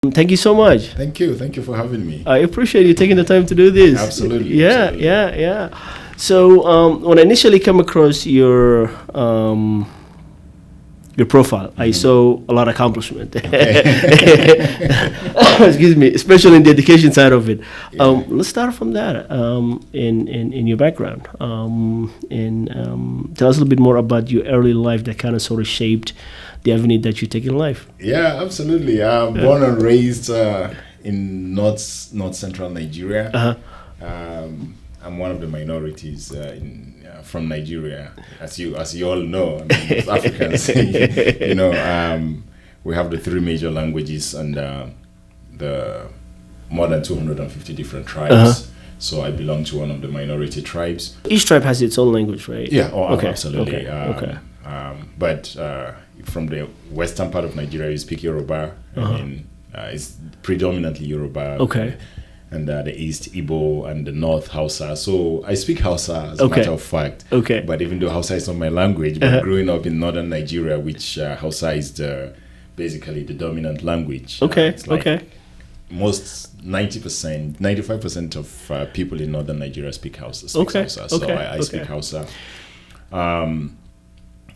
Thank you so much. Thank you. Thank you for having me. I appreciate you taking the time to do this. Absolutely. Yeah, absolutely. yeah. So when I initially came across your profile, I saw a lot of accomplishment. Excuse me, especially in the education side of it. Yeah. Let's start from that. In your background, and tell us a little bit more about your early life that kind of sort of shaped the avenue that you take in life. Yeah, absolutely. I'm born and raised in north central Nigeria. I'm one of the minorities from Nigeria, as you all know. I mean, as Africans, we have the three major languages and the more than 250 different tribes. So I belong to one of the minority tribes. Each tribe has its own language, right? Yeah. Oh, okay. absolutely. Okay. But from the western part of Nigeria, you speak Yoruba. I mean, it's predominantly Yoruba. Okay. And the east Igbo and the north Hausa. So I speak Hausa as a matter of fact. Okay. But even though Hausa is not my language, but growing up in northern Nigeria, which Hausa is basically the dominant language. Okay. It's like most 90%, 95% of people in northern Nigeria speak Hausa. So I speak Hausa.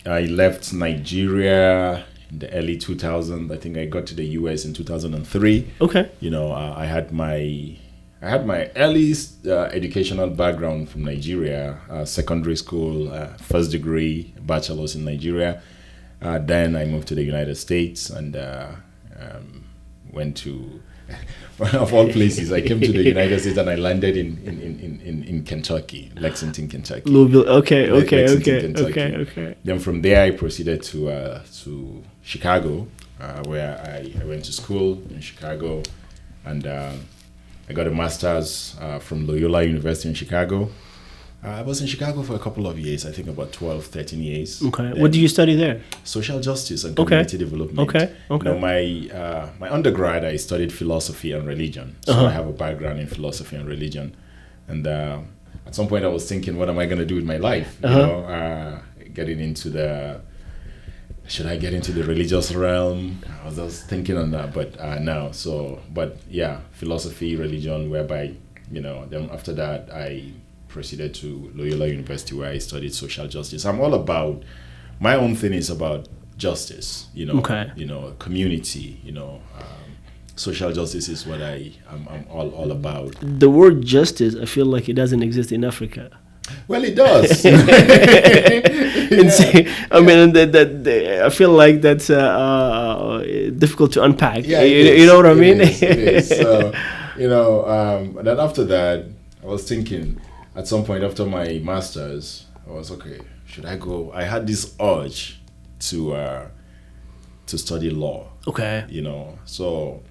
I left Nigeria in the early 2000s. I think I got to the US in 2003. Okay. I had my earliest educational background from Nigeria, secondary school, first degree, bachelor's in Nigeria. Then I moved to the United States and went to one of all places. I came to the United States and I landed in Kentucky, Lexington, Kentucky. Louisville. Okay. Kentucky. Then from there I proceeded to Chicago, where I went to school in Chicago, and I got a master's from Loyola University in Chicago. I was in Chicago for a couple of years, I think about 12, 13 years. Okay. What did you study there? Social justice and community development. Okay. My undergrad, I studied philosophy and religion. So I have a background in philosophy and religion. And at some point I was thinking, what am I going to do with my life? Should I get into the religious realm? I was just thinking on that, but philosophy, religion, whereby, then after that, I proceeded to Loyola University where I studied social justice. I'm all about, my own thing is about justice, community, social justice is what I'm all about. The word justice, I feel like it doesn't exist in Africa. Well, it does. I mean, I feel like that's difficult to unpack. Yeah, you know what I mean? It is. So, then after that, I was thinking, at some point after my master's, I was should I go? I had this urge to study law. Okay. So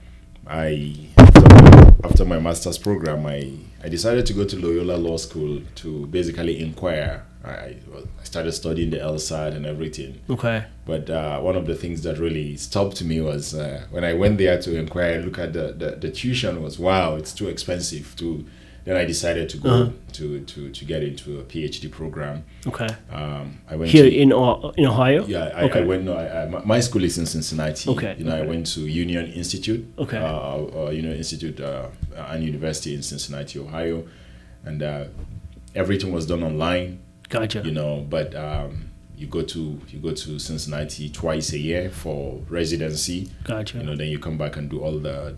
after my master's program, I decided to go to Loyola Law School to basically inquire. I started studying the LSAT and everything. Okay. But one of the things that really stopped me was when I went there to inquire, look at the tuition was, wow, it's too expensive. Then I decided to go to get into a PhD program. Okay. I went here in Ohio. Yeah, I went. No, my school is in Cincinnati. Okay. I went to Union Institute. Okay. Union Institute and University in Cincinnati, Ohio, and everything was done online. Gotcha. But you go to Cincinnati twice a year for residency. Gotcha. Then you come back and do all the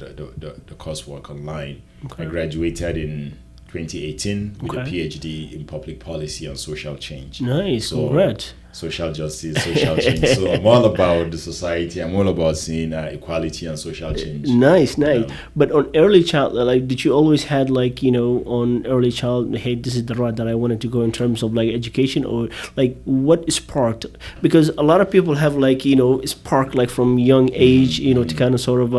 coursework online. Okay. I graduated in 2018 with a PhD in public policy and social change. Nice, congrats. Social justice, social change. So I'm all about the society. I'm all about seeing equality and social change. Nice. But on early childhood, did you always had on early childhood, hey, this is the route that I wanted to go in terms of education, or what sparked? Because a lot of people have sparked from young age, to kind of sort of,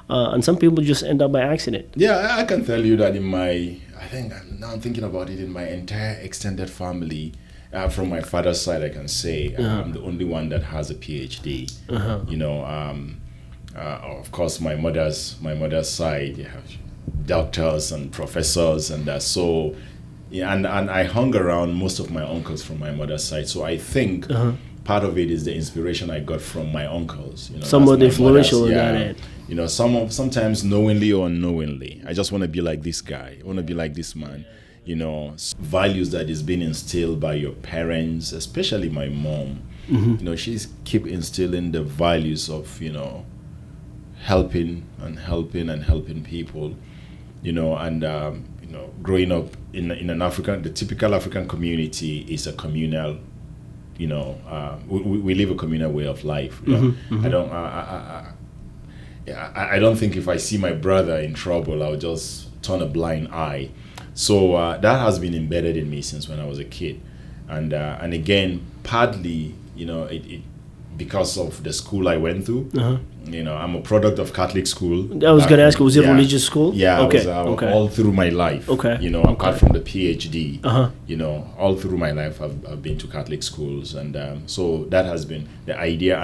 and some people just end up by accident. Yeah, I can tell you that I'm thinking about it, in my entire extended family, from my father's side, I can say I'm the only one that has a PhD. Of course, my mother's side, you have doctors and professors, and and I hung around most of my uncles from my mother's side. So I think part of it is the inspiration I got from my uncles. Somewhat influential in that end. You know, sometimes knowingly or unknowingly. I just want to be like this guy. I want to be like this man. You know, values that is being instilled by your parents, especially my mom. You know, she's keep instilling the values of, you know, helping people. You know, and you know, growing up in an African, the typical African community is a communal. You know, we live a communal way of life. You know? I don't think if I see my brother in trouble, I'll just turn a blind eye. So that has been embedded in me since when I was a kid, and again, partly, you know, it because of the school I went through. You know, I'm a product of Catholic school. I was going to ask, was it religious school? Yeah, okay. I was all through my life. Okay. You know, apart from the PhD, you know, all through my life, I've been to Catholic schools, and so that has been the idea,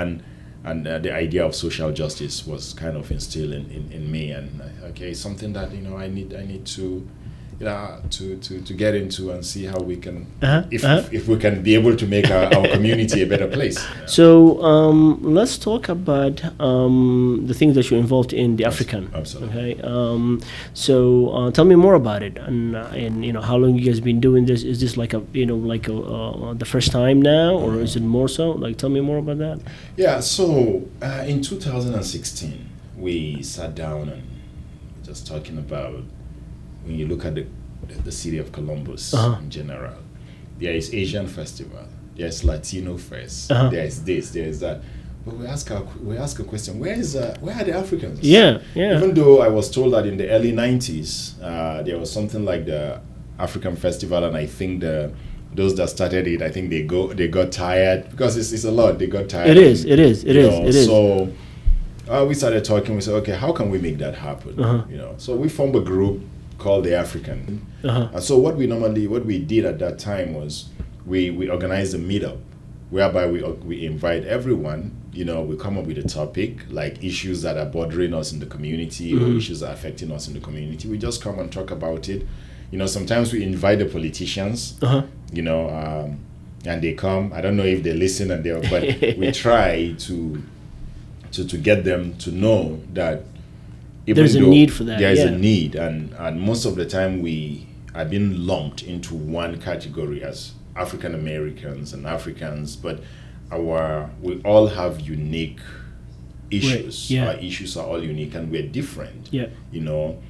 and the idea of social justice was kind of instilled in me, and okay, something that, you know, I need to. To get into and see how we can, if we can be able to make our community a better place. Yeah. So let's talk about the things that you're involved in, the African. Absolutely. Okay. So tell me more about it, and you know, how long you guys been doing this? Is this like the first time now, or is it more so? Like, tell me more about that. Yeah. So in 2016, we sat down and just talking about. When you look at the city of Columbus in general, there is Asian festival, there's Latino fest, there is this, there is that. But we ask a question: where are the Africans? Yeah. Even though I was told that in the early 90s there was something like the African festival, and I think those that started it, I think they got tired because it's a lot. They got tired. It is. So we started talking. We said, okay, how can we make that happen? You know, so we formed a group called the African. And so what we did at that time was we organized a meetup whereby we invite everyone. You know, we come up with a topic like issues that are bothering us in the community or issues that are affecting us in the community. We just come and talk about it. You know, sometimes we invite the politicians. You know, and they come. I don't know if they listen but we try to get them to know that. There's a need for that. There is a need, and most of the time we are being lumped into one category as African Americans and Africans, but we all have unique issues. Right. Yeah. Our issues are all unique, and we're different. Yeah. You know,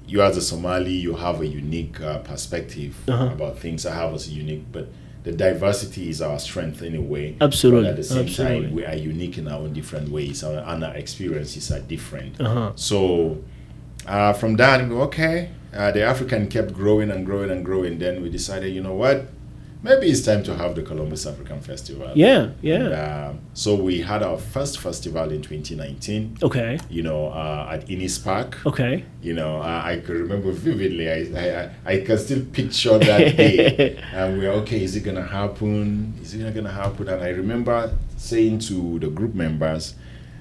you as a Somali, you have a unique perspective about things. I have a unique, but the diversity is our strength in a way. Absolutely. But at the same time, we are unique in our own different ways, and our experiences are different. So from that, the African kept growing and growing and growing. Then we decided, you know what? Maybe it's time to have the Columbus African Festival. Yeah. And, so we had our first festival in 2019. Okay. You know, at Innis Park. Okay. You know, I could remember vividly. I can still picture that day. And we're okay. Is it gonna happen? Is it not gonna happen? And I remember saying to the group members,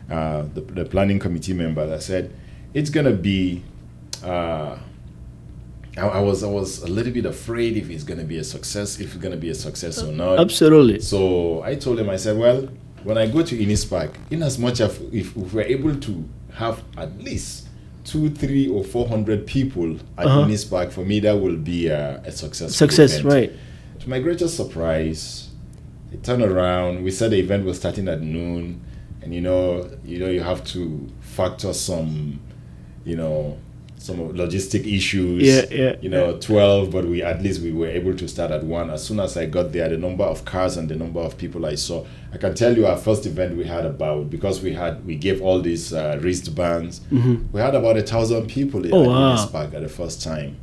the planning committee members, I said, it's gonna be. I was a little bit afraid if it's going to be a success, or not. Absolutely. So I told him, I said, well, when I go to Innis Park, in as much as if we're able to have at least 200, 300, or 400 people at Innis Park, for me that will be a success. Event. Right. To my greatest surprise, I turned around. We said the event was starting at noon, and you have to factor some, some logistic issues. 12, but we were able to start at 1. As soon as I got there, the number of cars and the number of people I saw, I can tell you our first event we had because we gave all these wristbands. We had about 1,000 people in this park at the first time.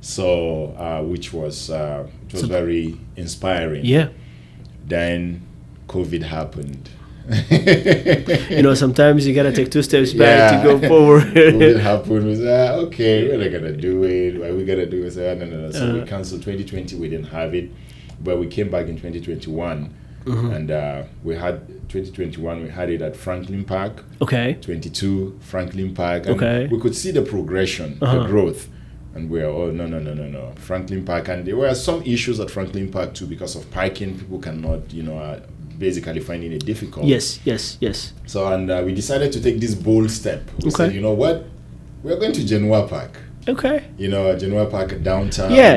So which was very inspiring. Yeah. Then COVID happened. Sometimes you gotta take 2 steps back to go forward. COVID happened. We said, okay, we're not gonna do it. What are we gonna do? We said, no. So we canceled 2020. We didn't have it, but we came back in 2021, and we had 2021. We had it at Franklin Park. Okay. 22 Franklin Park. And we could see the progression, the growth. And we are, no. Franklin Park. And there were some issues at Franklin Park too because of parking. People cannot, basically finding it difficult. Yes. So, and we decided to take this bold step. We Okay. said, you know what? We're going to Genoa Park. Okay. Genoa Park downtown. Yeah.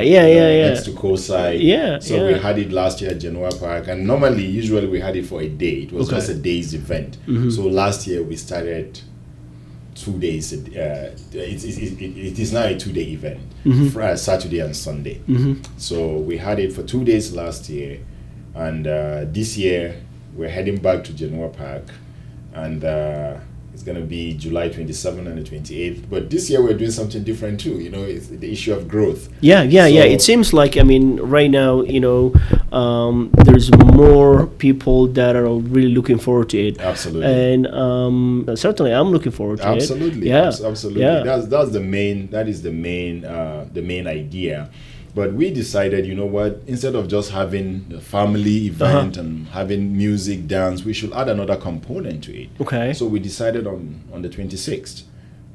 Next to coastside. Yeah. So we had it last year at Genoa Park, and usually we had it for a day. It was Okay. just a day's event. So last year we started 2 days. It is now a 2-day event, Saturday and Sunday. So we had it for 2 days last year, and this year we're heading back to Genoa Park, and it's going to be July 27th and the 28th. But this year we're doing something different too. It's the issue of growth. Yeah. It seems like, I mean, right now, there's more people that are really looking forward to it. Absolutely. And certainly, I'm looking forward to Absolutely. it. Yeah. Absolutely. Yeah. That's the main. That is the main idea. But we decided, you know what? Instead of just having a family event and having music, dance, we should add another component to it. Okay. So we decided on the 26th,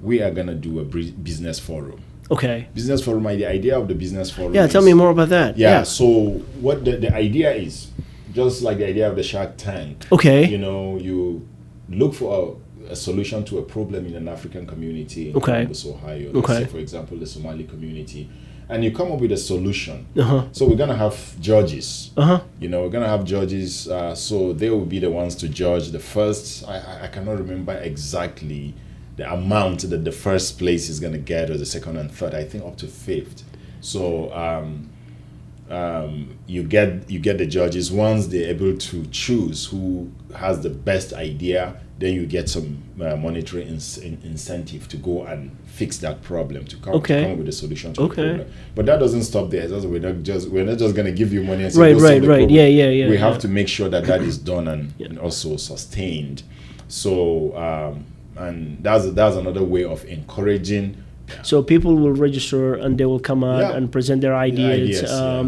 we are gonna do a business forum. Okay. Business forum. The idea of the business forum. Yeah. Tell me more about that. Yeah. So what the idea is, just like the idea of the Shark Tank. Okay. You look for a solution to a problem in an African community in Okay. Columbus, Ohio. Okay. Let's say, for example, the Somali community. And you come up with a solution. Uh-huh. So we're going to have judges. Uh-huh. We're going to have judges. So they will be the ones to judge the first. I cannot remember exactly the amount that the first place is going to get, or the second and third. I think up to fifth. So you get the judges. Once they're able to choose who has the best idea, then you get some monetary incentive to go and fix that problem, to come up with a solution to the problem. But that doesn't stop there. We're not just going to give you money and say, Right. "Go solve the problem." Yeah. We have to make sure that is done and also sustained. So and that's another way of encouraging. So people will register and they will come out and present their ideas.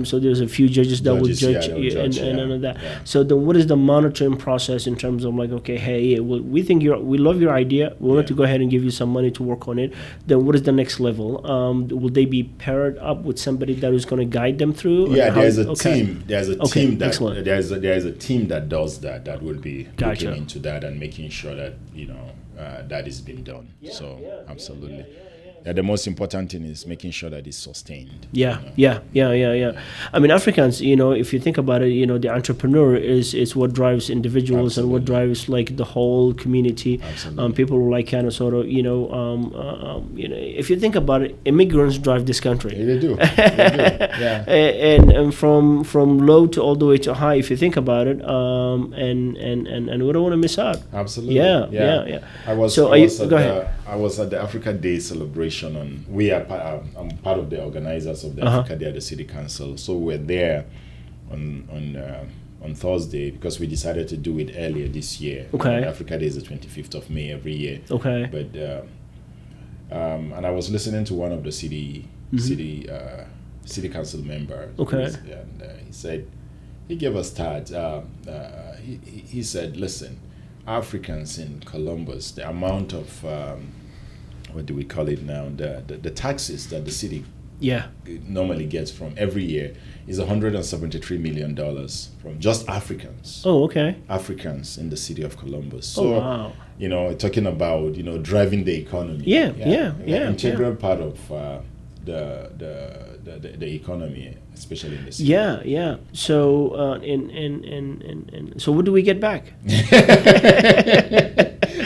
So there's a few judges that will judge and all of that. Yeah. So then, what is the monitoring process in terms of like, okay, hey, we think we love your idea. We want to go ahead and give you some money to work on it. Then what is the next level? Will they be paired up with somebody that is going to guide them through? Yeah, there's a team. There's a team that excellent. there's a team that does that. That will be Gotcha. looking into that and making sure that that is being done. Absolutely. Yeah, the most important thing is making sure that it's sustained. Yeah. I mean, Africans, if you think about it, the entrepreneur is what drives individuals and what drives like the whole community. People who like kind of sort of, if you think about it, immigrants drive this country. Yeah, they do. Yeah. And from low to all the way to high, if you think about it, and we don't want to miss out. Absolutely. Yeah. I was at the Africa Day celebration. I'm part of the organizers of the Africa Day at the City Council. So we're there on Thursday because we decided to do it earlier this year. Okay. Africa Day is the 25th of May every year. Okay. But and I was listening to one of the city council members. Okay. And he said, he gave a stat. He said, listen, Africans in Columbus, the amount of what do we call it now? The taxes that the city normally gets from every year is $173 million from just Africans. Oh, okay. Africans in the city of Columbus. So, talking about driving the economy. Integral part of the economy, especially in the city. Yeah. So so what do we get back?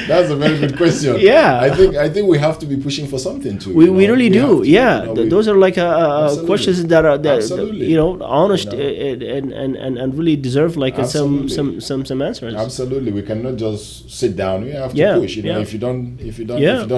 That's a very good question. Yeah, I think we have to be pushing for something too. We really do. Those are like questions that are honest and really deserve like some answers. Absolutely, we cannot just sit down. We have to push. If you don't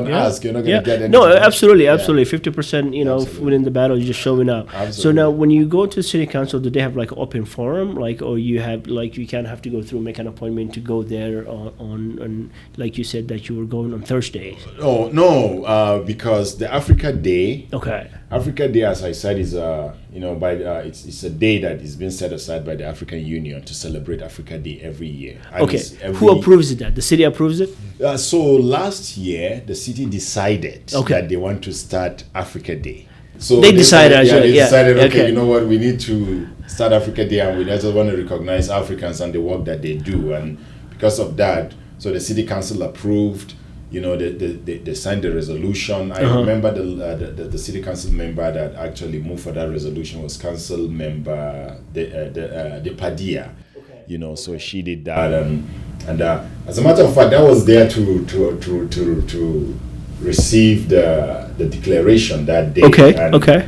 ask, you're not going to get anything. No, absolutely. 50%. Winning the battle is just showing up. Absolutely. So now, when you go to city council, do they have like open forum, or you have you can't have to go through make an appointment to go there on like you said that you were going on Thursdays? Oh no, because the Africa Day. Okay. Africa Day, as I said, is it's a day that is being set aside by the African Union to celebrate Africa Day every year. And who approves it? The city approves it? So last year, the city decided that they want to start Africa Day. So they decided. They Yeah. decided, okay, Okay. you know what, we need to start Africa Day, and we just want to recognize Africans and the work that they do. And because of that, so the city council approved. You know, they signed the resolution. I remember the city council member that actually moved for that resolution was council member the Padilla. Okay. You know, so she did that, and as a matter of fact, I was there to receive the declaration that day. Okay. And, Okay.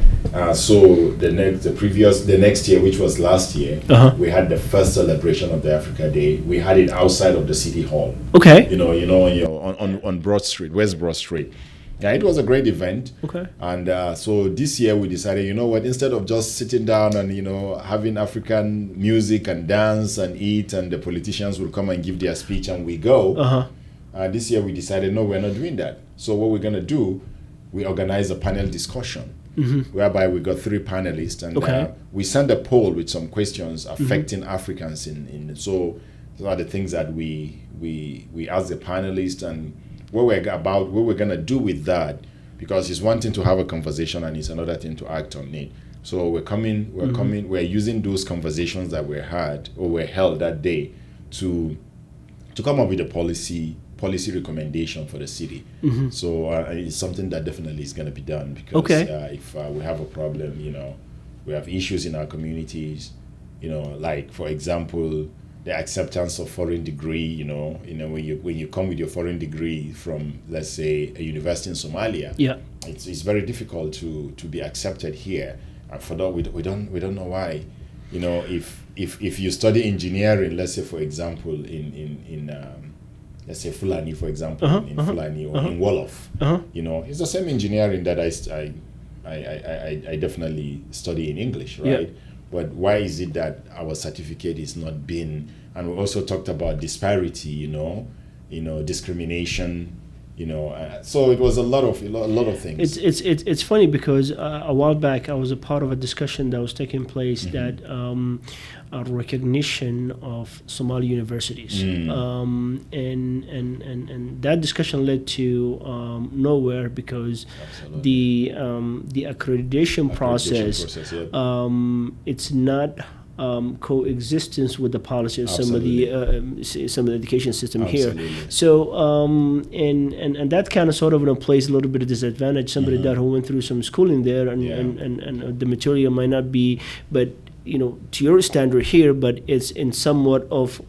so the next year, which was last year, we had the first celebration of the Africa Day. We had it outside of the city hall. Okay. You know, on Broad Street, West Broad Street. Yeah, it was a great event. Okay. And so this year we decided, you know what, instead of just sitting down and, you know, having African music and dance and eat, and the politicians will come and give their speech and we go, this year we decided, no, we're not doing that. So what we're going to do, we organize a panel discussion, whereby we got 3 panelists, and we sent a poll with some questions affecting Africans in so those are the things that we asked the panelists, and what we're going to do with that, because it's one thing to have a conversation and it's another thing to act on it. So we're using those conversations that were held that day to come up with a policy recommendation for the city. So it's something that definitely is going to be done, because if we have a problem, you know, we have issues in our communities, you know, like for example, the acceptance of foreign degree, you know, when you come with your foreign degree from, let's say, a university in Somalia, it's very difficult to be accepted here. And for that, we don't know why. You know, if you study engineering, let's say for example in let's say Fulani, for example, in Fulani or in Wolof, you know, it's the same engineering that I definitely study in English, right? Yeah. But why is it that our certificate is not being? And we also talked about disparity, you know, discrimination, you know. So it was a lot of things. It's funny because a while back I was a part of a discussion that was taking place that a recognition of Somali universities, and that discussion led to nowhere, because the accreditation process it's not coexistence with the policy of some of the education system here. So and that kind of sort of plays a little bit of disadvantage. Somebody that who went through some schooling there, and the material might not be, but you know, to your standard here, but it's in somewhat of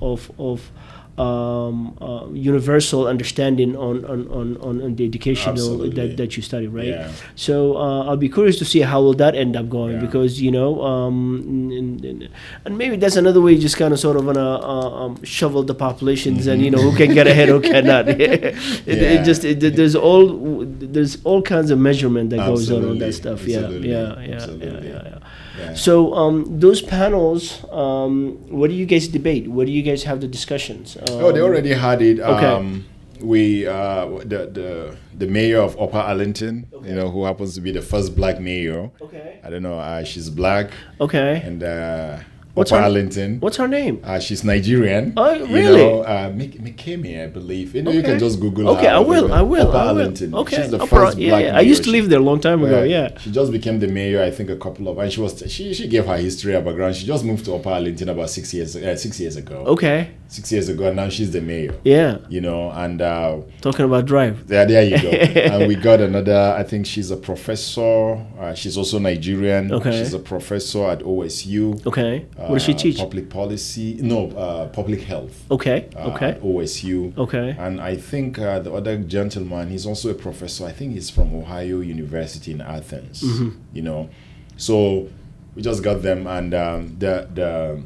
universal understanding on the educational that you study, right? Yeah. So I'll be curious to see how will that end up going, because you know, and maybe that's another way, just kind of sort of wanna shovel the populations, and you know, who can get ahead, who cannot. There's all kinds of measurement that goes on that stuff. Yeah. So those panels, what do you guys debate? What do you guys have the discussions? They already had it. Okay. We the mayor of Upper Arlington, you know, who happens to be the first black mayor. Okay. I don't know. She's black. Okay. And What's Upper her- Arlington. What's her name? She's Nigerian. Oh, You really? know, 𝐷𝐿, I believe. You know, you can just Google her. Okay, I will. Upper Arlington. Okay. She's the Upper- first black mayor. I used to live there a long time ago. Yeah. She just became the mayor, I think, a couple of, and she gave her history, her background. She just moved to Upper Arlington about 6 years ago. Okay. 6 years ago, and now she's the mayor. Yeah. You know, and Talking about drive. there you go. And we got another, I think she's a professor. She's also Nigerian. Okay. She's a professor at OSU. Okay. What does she teach? Public policy. Public health. Okay. At OSU. Okay. And I think the other gentleman, he's also a professor. I think he's from Ohio University in Athens. You know, so we just got them, and the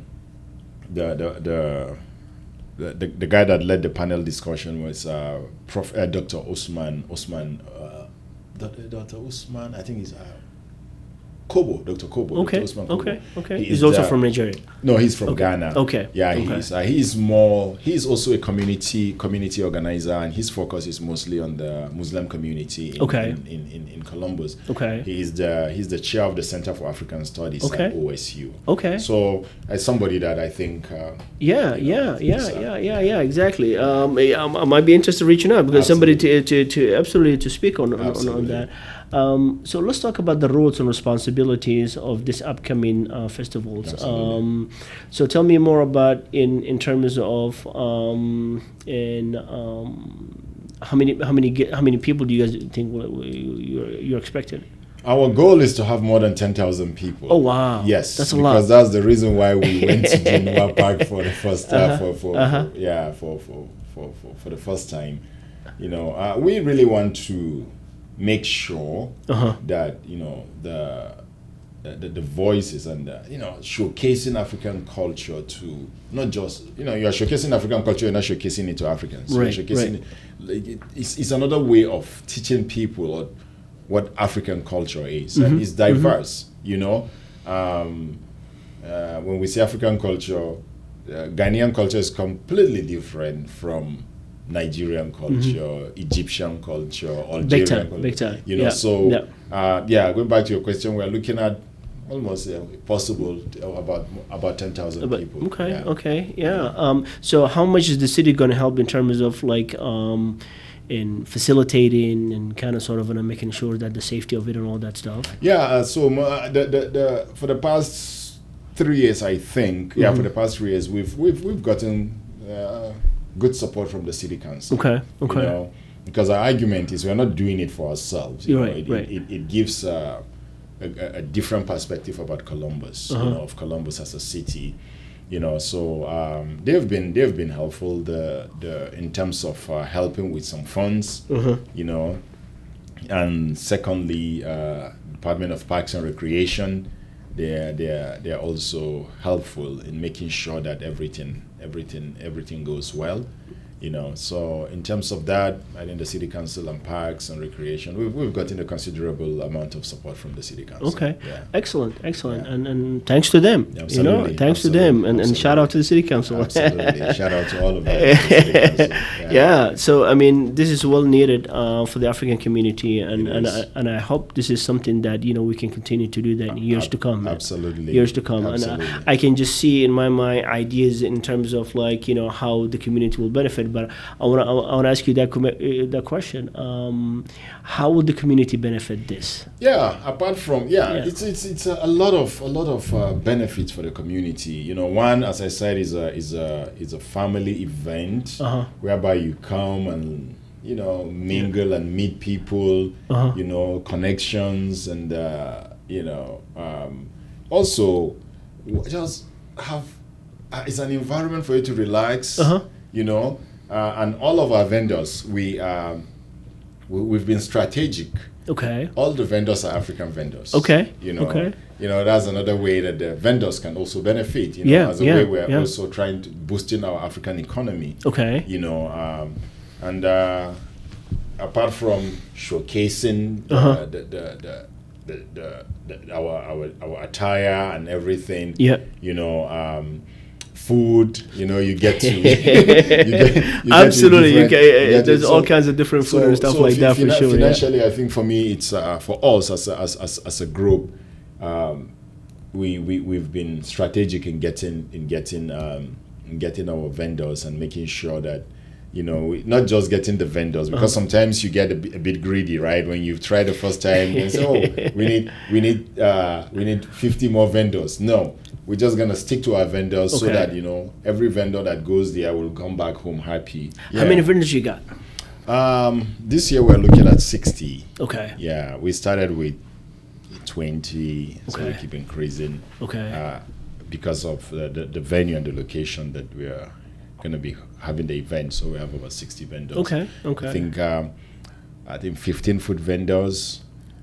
guy that led the panel discussion was Dr. Usman. Dr. Usman, I think he's Kobo, Dr. Kobo. Okay. Dr. Usman Kobo. Okay. He's also from Nigeria. No, he's from Ghana. Okay. Yeah, okay. he's also a community organizer, and his focus is mostly on the Muslim community in Columbus. Okay. He's the chair of the Center for African Studies at OSU. Okay. So as somebody that I think exactly. I might be interested in reaching out because somebody to absolutely to speak on that. So let's talk about the roles and responsibilities of this upcoming festivals. So tell me more about in terms of how many people do you guys think you're expecting? Our goal is to have more than 10,000 people. Oh wow! Yes, that's a lot. Because that's the reason why we went to Geneva Park for the first for the first time. You know, we really want to make sure that the voices and showcasing African culture to not just you're showcasing African culture, you're not showcasing it to Africans. Right, you're showcasing it's another way of teaching people what African culture is, and it's diverse. When we say African culture, Ghanaian culture is completely different from Nigerian culture, Egyptian culture, Algerian culture. Big time. Going back to your question, we're looking at almost possible about 10,000 people. So how much is the city going to help in terms of in facilitating and kind of sort of making sure that the safety of it and all that stuff? So for the past 3 years, I think, for the past 3 years, we've gotten good support from the city council. Okay. Because our argument is we're not doing it for ourselves. It gives a different perspective about Columbus, of Columbus as a city. So they've been helpful in terms of helping with some funds, and secondly, Department of Parks and Recreation, they're also helpful in making sure that everything goes well. So in terms of that, I think the City Council and Parks and Recreation, we've gotten a considerable amount of support from the City Council. Okay, excellent, and thanks to them. Absolutely, thanks to them, and shout out to the City Council. Absolutely, shout out to all of them. So I mean, this is well needed for the African community, and I hope this is something that we can continue to do that in years to come. Absolutely, years to come, and I can just see in my mind ideas in terms of how the community will benefit. But I want to ask you that question. How will the community benefit this? Apart from it's a lot of benefits for the community. One, as I said, is a family event whereby you come and mingle and meet people. Connections and also just have it's an environment for you to relax. And all of our vendors, we've been strategic. Okay. All the vendors are African vendors. Okay. That's another way that the vendors can also benefit. As a way we're also trying to boosting our African economy. Okay. And apart from showcasing our attire and everything. Food, you get to absolutely. There's all kinds of different food and stuff like that for sure. Financially, I think for me, it's for us as a group, we've been strategic in getting our vendors and making sure that not just getting the vendors, because sometimes you get a bit greedy, right? When you try the first time and say, we need 50 more vendors. No. We're just going to stick to our vendors so that, every vendor that goes there will come back home happy. How many vendors you got? This year we're looking at 60. Okay. Yeah, we started with 20, so we keep increasing. Okay. Because of the venue and the location that we are going to be having the event, so we have over 60 vendors. Okay. I think 15 food vendors.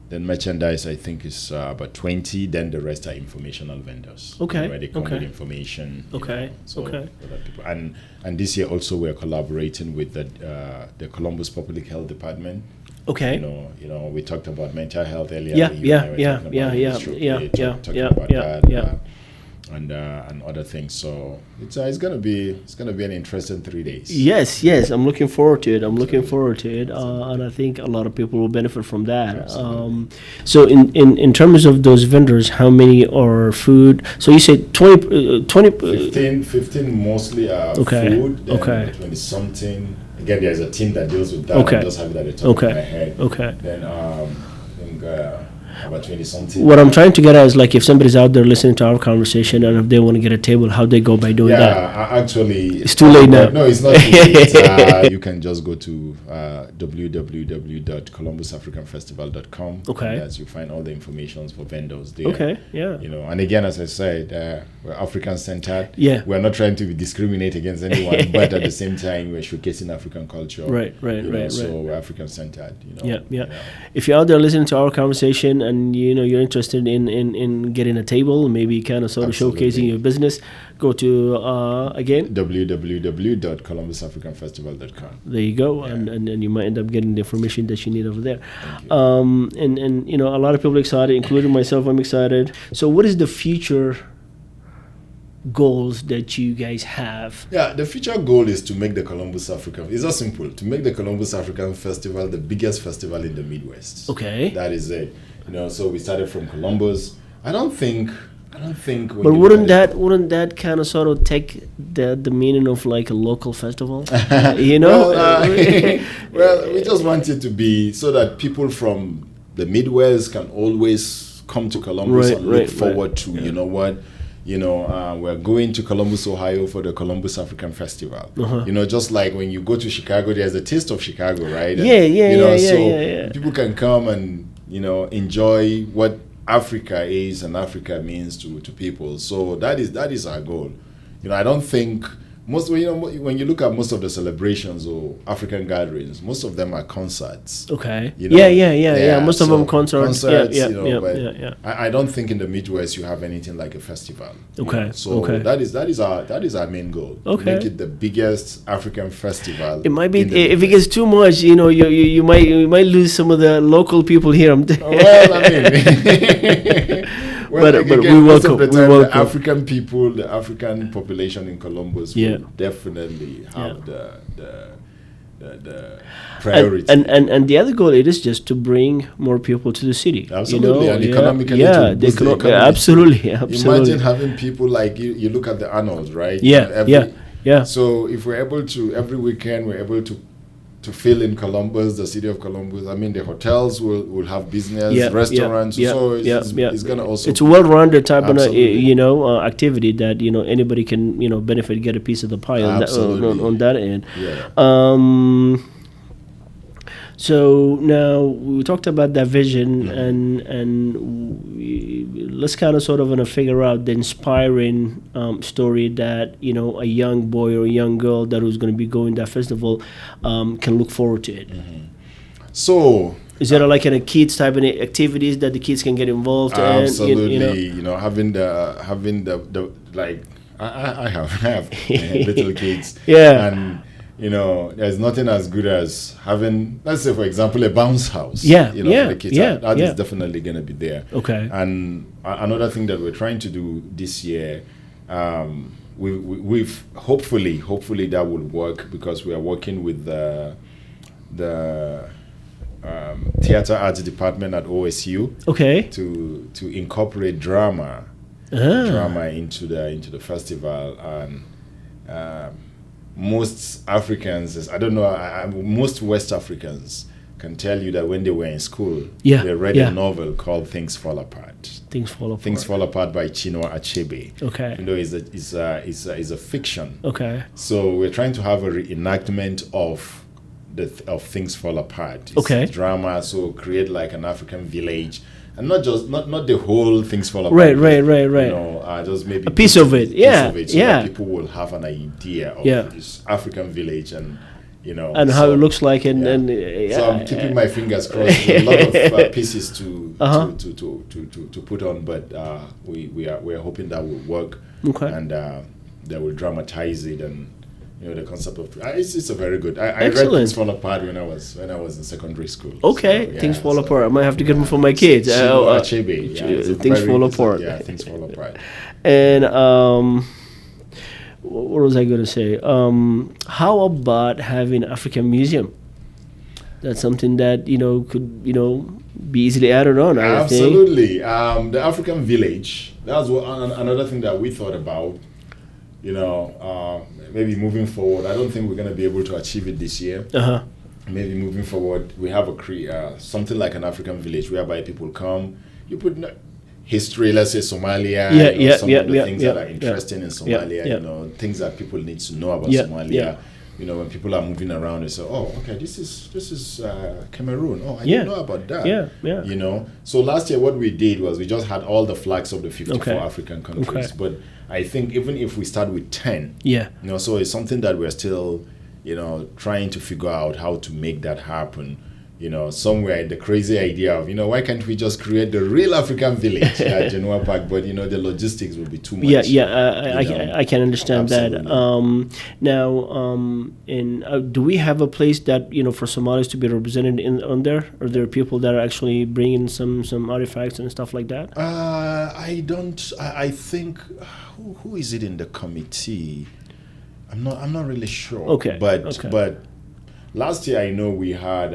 Then merchandise, I think, is about 20. Then the rest are informational vendors. Okay. Where they come with information. Okay. For that people. And this year also we're collaborating with the Columbus Public Health Department. Okay. You know, we talked about mental health earlier. Yeah, You and I were yeah, talking yeah, about yeah, stroke, yeah, yeah, talking yeah, about yeah, that, yeah. and other things. So it's gonna be an interesting 3 days. Yes, I'm looking forward to it. And I think a lot of people will benefit from that. So in terms of those vendors, how many are food? So you said 20, 15 mostly are Okay, food. Then okay. 20 something. Again, there's a team that deals with that. Okay. I just have it at the top Okay. of my head. Okay. Then I think about 20 something. What I'm trying to get at is like if somebody's out there listening to our conversation and if they want to get a table, how they go by doing that? Actually, It's too late now. No, it's not too late. You can just go to www.columbusafricanfestival.com. Okay. As you find all the information for vendors there. Okay, yeah. You know, and again, as I said, we're African centered. Yeah. We're not trying to discriminate against anyone, but at the same time, we're showcasing African culture. Right. So we're African centered. You know. Yeah. You know. If you're out there listening to our conversation and you're interested in getting a table, maybe kind of sort of Absolutely. showcasing your business, go to again. www.columbusafricanfestival.com. There you go, Yeah. and you might end up getting the information that you need over there. Thank you. And you know, a lot of people are excited, including myself. I'm excited. So, what is the future goals that you guys have? Yeah, the future goal is to make the Columbus African. It's not simple to make the Columbus African Festival the biggest festival in the Midwest. Okay. That is it. You know, so we started from Columbus. I don't think. But wouldn't that kind of sort of take the meaning of like a local festival? You know. Well, we just want it to be so that people from the Midwest can always come to Columbus and look forward to. You know what? You know, we're going to Columbus, Ohio for the Columbus African Festival. You know, just like when you go to Chicago, there's a taste of Chicago, right? And, Yeah. people can come and, you know, enjoy what Africa is and Africa means to people. So that is our goal. You know, I don't think when you look at most of the celebrations or African gatherings, most of them are concerts. Okay. You know? Yeah. Most of them concerts. I don't think in the Midwest you have anything like a festival. Okay. So that is our main goal. Okay. To make it the biggest African festival. It might be in the if it Midwest. gets too much, you know, you might lose some of the local people here. Well, I mean, but we most of welcome. the time, the African people, the African population in Columbus will definitely have the priority. And the other goal it is just to bring more people to the city. Absolutely, you know? and economically to boost the economy. Absolutely. Imagine having people like you look at the Arnolds, right? Yeah. So if we're able to every weekend we're able to fill in Columbus, the city of Columbus. I mean, the hotels will have business, restaurants. So it's gonna also. It's a well-rounded type of activity that anybody can benefit, get a piece of the pie on that end. Yeah. So now we talked about that vision, and let's kind of sort of figure out the inspiring story that a young boy or a young girl that was going to be going to that festival can look forward to it. So is there like a kids type of activities that the kids can get involved in? Absolutely, having the like I have little kids, and. There's nothing as good as having, let's say, for example, a bounce house. For the kids. That is definitely going to be there. Okay. And another thing that we're trying to do this year, we've hopefully that will work because we are working with the theater arts department at OSU. Okay. To incorporate drama into the festival and. Most Africans, most West Africans can tell you that when they were in school, they read a novel called Things Fall Apart. Things Fall Apart by Chinua Achebe. Okay. It's a fiction. Okay. So we're trying to have a reenactment of Things Fall Apart. It's drama, so create like an African village. And not the whole Things Fall Apart. Right. Just maybe a piece of it. So that people will have an idea of this African village and and how it looks like and so I'm keeping my fingers crossed. There's a lot of pieces to put on, but we're hoping that will work. Okay. And they will dramatize it and the concept of it's a very good. I read Excellent. Things Fall Apart when I was in secondary school. Okay, So, yeah, Things Fall Apart. I might have to get them for my kids. Chinua Achebe. Yeah, it's a Things very- Fall it's a- Apart. Yeah, Things Fall Apart. And what was I going to say? How about having African museum? That's something that could be easily added on. I think. Absolutely. The African village. That was another thing that we thought about. Maybe moving forward. I don't think we're going to be able to achieve it this year. Maybe moving forward, we have something like an African village whereby people come. You put history, let's say Somalia. Some of the things that are interesting in Somalia. Things that people need to know about Somalia. When people are moving around, they say, "Oh, okay, this is Cameroon. Oh, I didn't know about that." So last year, what we did was we just had all the flags of the 54 African countries. But I think even if we start with 10, so it's something that we're still, trying to figure out how to make that happen. Somewhere the crazy idea of, why can't we just create the real African village at Genoa Park? But, the logistics will be too much. I can understand Absolutely. that. Now, do we have a place that, for Somalis to be represented on there? Are there people that are actually bringing some artifacts and stuff like that? I think, who is it in the committee? I'm not really sure. Okay. But last year, I know we had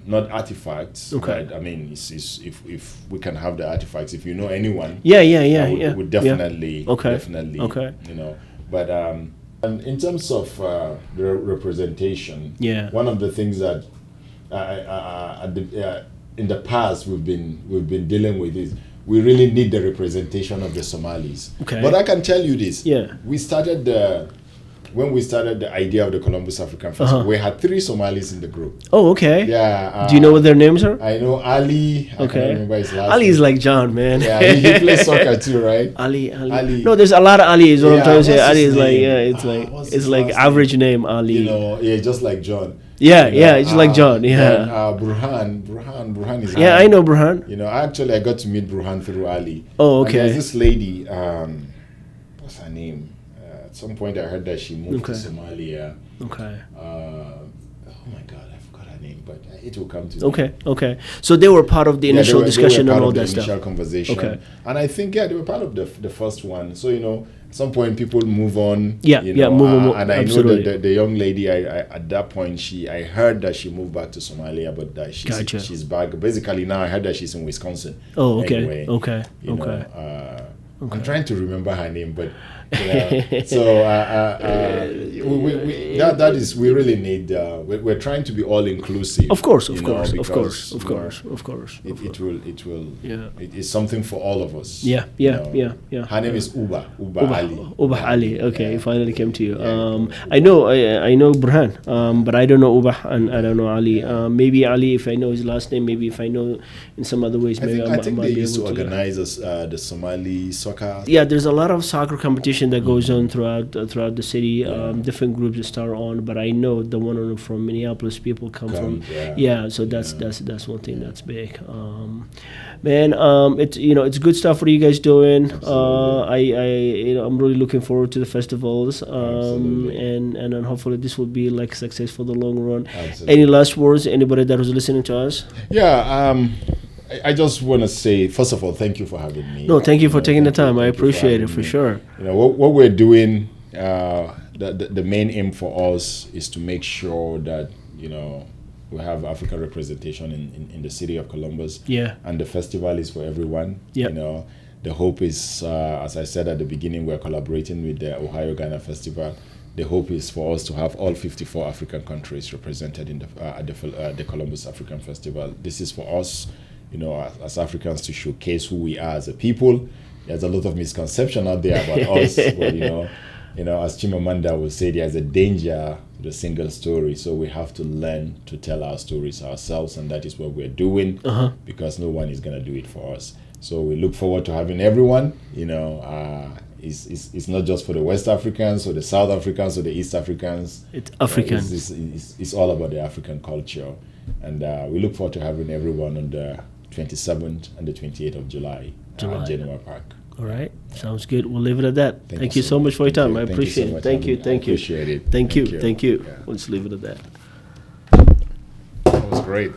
not artifacts. But I mean, if we can have the artifacts, if you know anyone, we would definitely. But and in terms of the representation, one of the things that in the past we've been dealing with is we really need the representation of the Somalis. But I can tell you this: when we started the idea of the Columbus African Festival, we had 3 Somalis in the group. Oh, okay. Yeah. Do you know what their names are? I know Ali. I can't remember his last Ali name. is like John, man. Yeah, he plays soccer too, right? Ali. Ali. No, there's a lot of Ali. Is what I'm trying to say. what's Ali his is like name? What's his it's like last average name Ali. Just like John. It's like John. Then, Burhan is. Yeah, I know Burhan. I got to meet Burhan through Ali. Oh, And okay. there's this lady. What's her name? At some point, I heard that she moved to Somalia. Okay. Oh my God, I forgot her name, but it will come to me. Okay. So they were part of the initial discussion and all that stuff. Initial conversation. Okay. And I think they were part of the first one. So at some point people move on. Move on. And I absolutely. know that the young lady, I at that point I heard that she moved back to Somalia, but that she's back. Basically now I heard that she's in Wisconsin. Oh, okay. Anyway, Okay. I'm trying to remember her name, but so we really need. We're trying to be all inclusive. Of course. It will. Yeah. It is something for all of us. Yeah. Her name is Uba Ali. Uba Ali. Okay, it finally came to you. I know Burhan, but I don't know Uba and I don't know Ali. Maybe Ali, if I know his last name, maybe if I know in some other ways, maybe I think might they be used to able organize the Somali soccer. Yeah, there's a lot of soccer competition that goes on throughout the city. Different groups that start on, but I know the one from Minneapolis people come from. So that's one thing that's big. It's good stuff. What are you guys doing? I'm really looking forward to the festivals. And then hopefully this will be like success for the long run. Absolutely. Any last words? Anybody that was listening to us? I just want to say, first of all, thank you for having me. No, thank you for taking the time. I appreciate it for sure. What we're doing, the main aim for us is to make sure that, we have African representation in the city of Columbus. Yeah. And the festival is for everyone. Yep. The hope is, as I said at the beginning, we're collaborating with the Ohio Ghana Festival. The hope is for us to have all 54 African countries represented in the Columbus African Festival. This is for us, as Africans, to showcase who we are as a people. There's a lot of misconception out there about us, but as Chimamanda would say, there's a danger to the single story. So we have to learn to tell our stories ourselves, and that is what we're doing, because no one is going to do it for us. So we look forward to having everyone. It's not just for the West Africans or the South Africans or the East Africans. It's African. It's all about the African culture, and we look forward to having everyone on the 27th and the 28th of July. Genoa Park. All right. Sounds good. We'll leave it at that. Thank you so much. much for your Thank time. you. I Thank you appreciate so it. much, Thank you. Alan. I Thank you. appreciate it. Thank you. Thank you. Thank you. Yeah. Let's leave it at that. That was great.